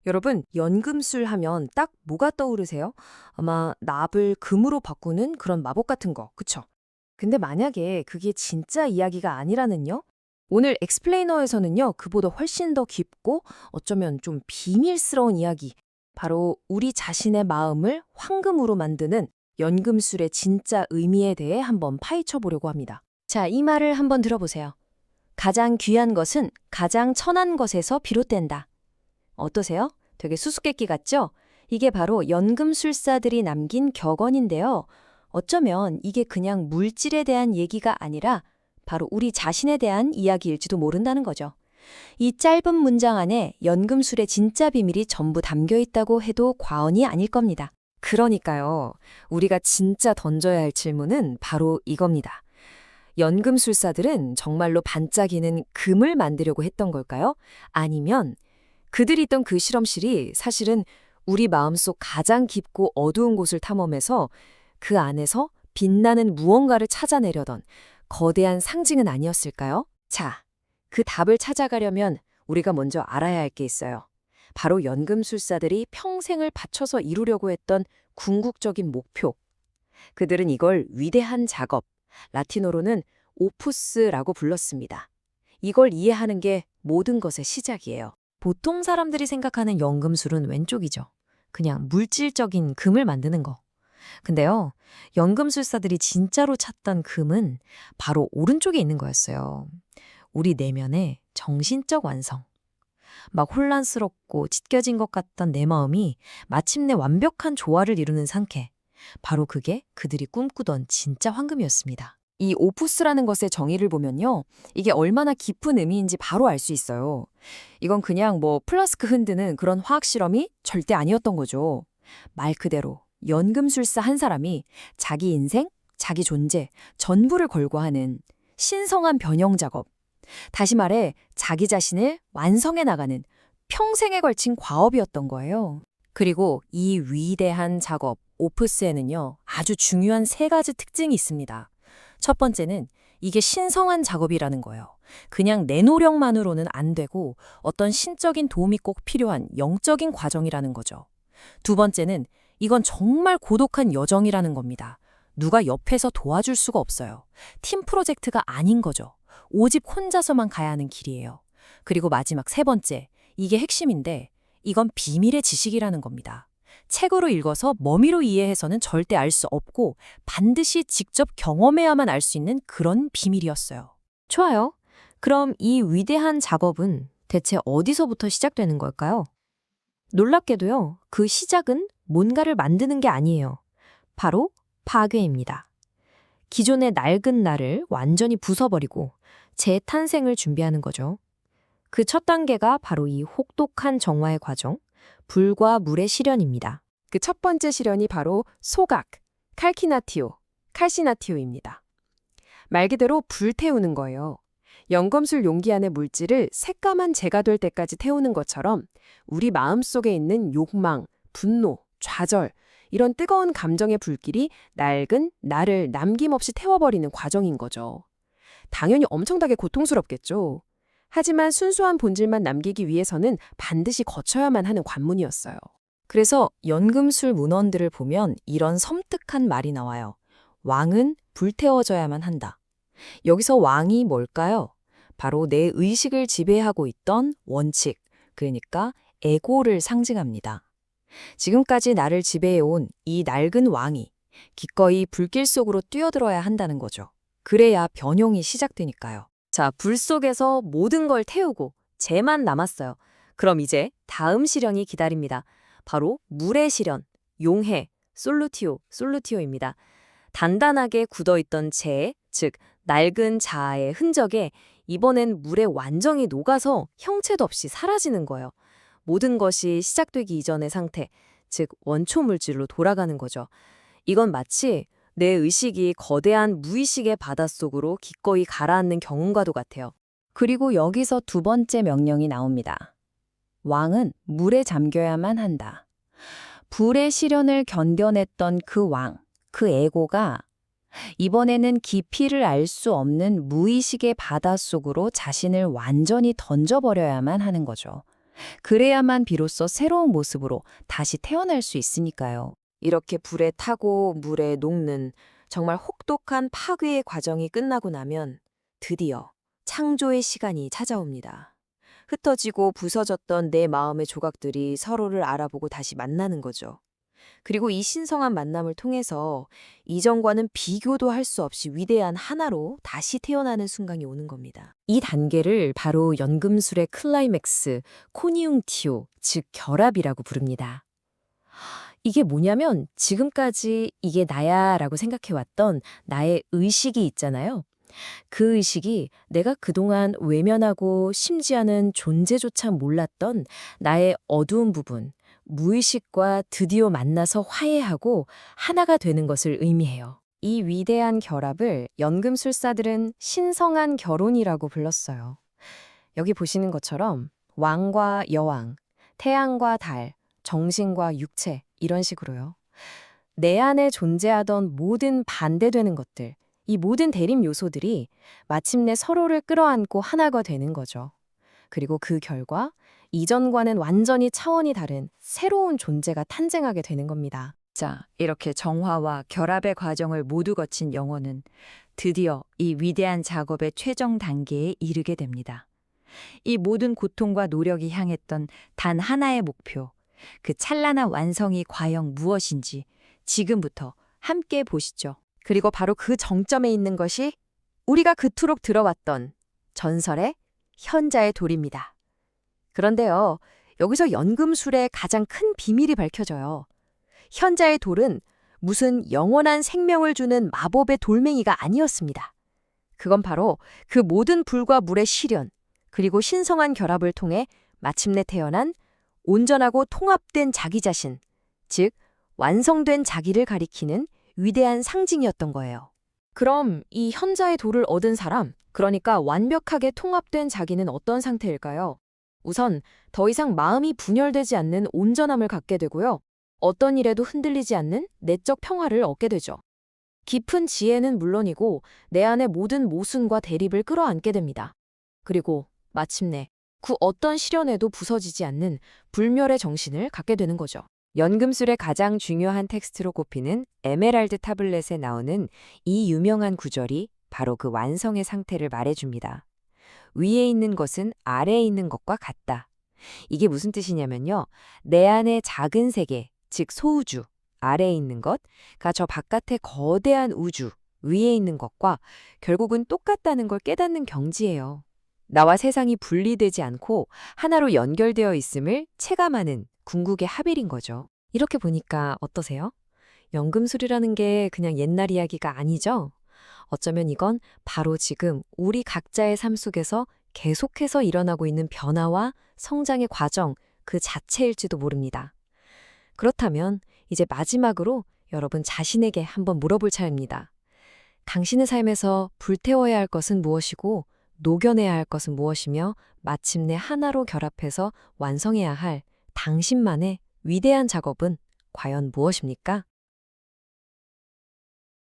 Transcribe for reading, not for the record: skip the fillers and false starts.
여러분, 연금술 하면 딱 뭐가 떠오르세요? 아마 납을 금으로 바꾸는 그런 마법 같은 거, 그쵸? 근데 만약에 그게 진짜 이야기가 아니라는요? 오늘 엑스플레이너에서는요, 그보다 훨씬 더 깊고 어쩌면 좀 비밀스러운 이야기, 바로 우리 자신의 마음을 황금으로 만드는 연금술의 진짜 의미에 대해 한번 파헤쳐 보려고 합니다. 자, 이 말을 한번 들어보세요. 가장 귀한 것은 가장 천한 것에서 비롯된다. 어떠세요? 되게 수수께끼 같죠? 이게 바로 연금술사들이 남긴 격언인데요. 어쩌면 이게 그냥 물질에 대한 얘기가 아니라 바로 우리 자신에 대한 이야기일지도 모른다는 거죠. 이 짧은 문장 안에 연금술의 진짜 비밀이 전부 담겨 있다고 해도 과언이 아닐 겁니다. 그러니까요. 우리가 진짜 던져야 할 질문은 바로 이겁니다. 연금술사들은 정말로 반짝이는 금을 만들려고 했던 걸까요? 아니면 그들이 있던 그 실험실이 사실은 우리 마음속 가장 깊고 어두운 곳을 탐험해서 그 안에서 빛나는 무언가를 찾아내려던 거대한 상징은 아니었을까요? 자, 그 답을 찾아가려면 우리가 먼저 알아야 할 게 있어요. 바로 연금술사들이 평생을 바쳐서 이루려고 했던 궁극적인 목표. 그들은 이걸 위대한 작업, 라틴어로는 오푸스라고 불렀습니다. 이걸 이해하는 게 모든 것의 시작이에요. 보통 사람들이 생각하는 연금술은 왼쪽이죠. 그냥 물질적인 금을 만드는 거. 근데요, 연금술사들이 진짜로 찾던 금은 바로 오른쪽에 있는 거였어요. 우리 내면의 정신적 완성. 막 혼란스럽고 찢겨진 것 같던 내 마음이 마침내 완벽한 조화를 이루는 상태. 바로 그게 그들이 꿈꾸던 진짜 황금이었습니다. 이 오푸스라는 것의 정의를 보면요. 이게 얼마나 깊은 의미인지 바로 알 수 있어요. 이건 그냥 플라스크 흔드는 그런 화학 실험이 절대 아니었던 거죠. 말 그대로 연금술사 한 사람이 자기 인생, 자기 존재, 전부를 걸고 하는 신성한 변형 작업. 다시 말해 자기 자신을 완성해 나가는 평생에 걸친 과업이었던 거예요. 그리고 이 위대한 작업, 오프스에는요. 아주 중요한 세 가지 특징이 있습니다. 첫 번째는 이게 신성한 작업이라는 거예요. 그냥 내 노력만으로는 안 되고 어떤 신적인 도움이 꼭 필요한 영적인 과정이라는 거죠. 두 번째는 이건 정말 고독한 여정이라는 겁니다. 누가 옆에서 도와줄 수가 없어요. 팀 프로젝트가 아닌 거죠. 오직 혼자서만 가야 하는 길이에요. 그리고 마지막 세 번째, 이게 핵심인데 이건 비밀의 지식이라는 겁니다. 책으로 읽어서 머미로 이해해서는 절대 알 수 없고 반드시 직접 경험해야만 알 수 있는 그런 비밀이었어요. 좋아요. 그럼 이 위대한 작업은 대체 어디서부터 시작되는 걸까요? 놀랍게도요, 그 시작은 뭔가를 만드는 게 아니에요. 바로 파괴입니다. 기존의 낡은 나를 완전히 부숴버리고 재탄생을 준비하는 거죠. 그 첫 단계가 바로 이 혹독한 정화의 과정, 불과 물의 실현입니다. 그 첫 번째 실현이 바로 소각, 칼시나티오입니다. 말 그대로 불태우는 거예요. 연금술 용기 안의 물질을 새까만 재가 될 때까지 태우는 것처럼 우리 마음속에 있는 욕망, 분노, 좌절, 이런 뜨거운 감정의 불길이 낡은 나를 남김없이 태워버리는 과정인 거죠. 당연히 엄청나게 고통스럽겠죠. 하지만 순수한 본질만 남기기 위해서는 반드시 거쳐야만 하는 관문이었어요. 그래서 연금술 문헌들을 보면 이런 섬뜩한 말이 나와요. 왕은 불태워져야만 한다. 여기서 왕이 뭘까요? 바로 내 의식을 지배하고 있던 원칙, 그러니까 에고를 상징합니다. 지금까지 나를 지배해온 이 낡은 왕이 기꺼이 불길 속으로 뛰어들어야 한다는 거죠. 그래야 변형이 시작되니까요. 자, 불 속에서 모든 걸 태우고 재만 남았어요. 그럼 이제 다음 실현이 기다립니다. 바로 물의 실현, 용해, 솔루티오입니다. 단단하게 굳어있던 재, 즉 낡은 자아의 흔적에 이번엔 물에 완전히 녹아서 형체도 없이 사라지는 거예요. 모든 것이 시작되기 이전의 상태, 즉 원초 물질로 돌아가는 거죠. 이건 마치 내 의식이 거대한 무의식의 바닷속으로 기꺼이 가라앉는 경험과도 같아요. 그리고 여기서 두 번째 명령이 나옵니다. 왕은 물에 잠겨야만 한다. 불의 시련을 견뎌냈던 그 왕, 그 에고가 이번에는 깊이를 알 수 없는 무의식의 바닷속으로 자신을 완전히 던져버려야만 하는 거죠. 그래야만 비로소 새로운 모습으로 다시 태어날 수 있으니까요. 이렇게 불에 타고 물에 녹는 정말 혹독한 파괴의 과정이 끝나고 나면 드디어 창조의 시간이 찾아옵니다. 흩어지고 부서졌던 내 마음의 조각들이 서로를 알아보고 다시 만나는 거죠. 그리고 이 신성한 만남을 통해서 이전과는 비교도 할 수 없이 위대한 하나로 다시 태어나는 순간이 오는 겁니다. 이 단계를 바로 연금술의 클라이맥스, 코니웅티오, 즉 결합이라고 부릅니다. 이게 뭐냐면 지금까지 이게 나야라고 생각해왔던 나의 의식이 있잖아요. 그 의식이 내가 그동안 외면하고 심지어는 존재조차 몰랐던 나의 어두운 부분, 무의식과 드디어 만나서 화해하고 하나가 되는 것을 의미해요. 이 위대한 결합을 연금술사들은 신성한 결혼이라고 불렀어요. 여기 보시는 것처럼 왕과 여왕, 태양과 달, 정신과 육체 이런 식으로요. 내 안에 존재하던 모든 반대되는 것들, 이 모든 대립 요소들이 마침내 서로를 끌어안고 하나가 되는 거죠. 그리고 그 결과 이전과는 완전히 차원이 다른 새로운 존재가 탄생하게 되는 겁니다. 자, 이렇게 정화와 결합의 과정을 모두 거친 영혼은 드디어 이 위대한 작업의 최종 단계에 이르게 됩니다. 이 모든 고통과 노력이 향했던 단 하나의 목표, 그 찬란한 완성이 과연 무엇인지 지금부터 함께 보시죠. 그리고 바로 그 정점에 있는 것이 우리가 그토록 들어왔던 전설의 현자의 돌입니다. 그런데요, 여기서 연금술의 가장 큰 비밀이 밝혀져요. 현자의 돌은 무슨 영원한 생명을 주는 마법의 돌멩이가 아니었습니다. 그건 바로 그 모든 불과 물의 시련, 그리고 신성한 결합을 통해 마침내 태어난 온전하고 통합된 자기 자신, 즉 완성된 자기를 가리키는 위대한 상징이었던 거예요. 그럼 이 현자의 돌을 얻은 사람, 그러니까 완벽하게 통합된 자기는 어떤 상태일까요? 우선 더 이상 마음이 분열되지 않는 온전함을 갖게 되고요. 어떤 일에도 흔들리지 않는 내적 평화를 얻게 되죠. 깊은 지혜는 물론이고 내 안의 모든 모순과 대립을 끌어안게 됩니다. 그리고 마침내 그 어떤 시련에도 부서지지 않는 불멸의 정신을 갖게 되는 거죠. 연금술의 가장 중요한 텍스트로 꼽히는 에메랄드 타블렛에 나오는 이 유명한 구절이 바로 그 완성의 상태를 말해줍니다. 위에 있는 것은 아래에 있는 것과 같다. 이게 무슨 뜻이냐면요. 내 안의 작은 세계, 즉 소우주, 아래에 있는 것과 저 바깥의 거대한 우주, 위에 있는 것과 결국은 똑같다는 걸 깨닫는 경지예요. 나와 세상이 분리되지 않고 하나로 연결되어 있음을 체감하는 궁극의 합일인 거죠. 이렇게 보니까 어떠세요? 연금술이라는 게 그냥 옛날 이야기가 아니죠? 어쩌면 이건 바로 지금 우리 각자의 삶 속에서 계속해서 일어나고 있는 변화와 성장의 과정 그 자체일지도 모릅니다. 그렇다면 이제 마지막으로 여러분 자신에게 한번 물어볼 차례입니다. 당신의 삶에서 불태워야 할 것은 무엇이고 녹여내야 할 것은 무엇이며 마침내 하나로 결합해서 완성해야 할 당신만의 위대한 작업은 과연 무엇입니까?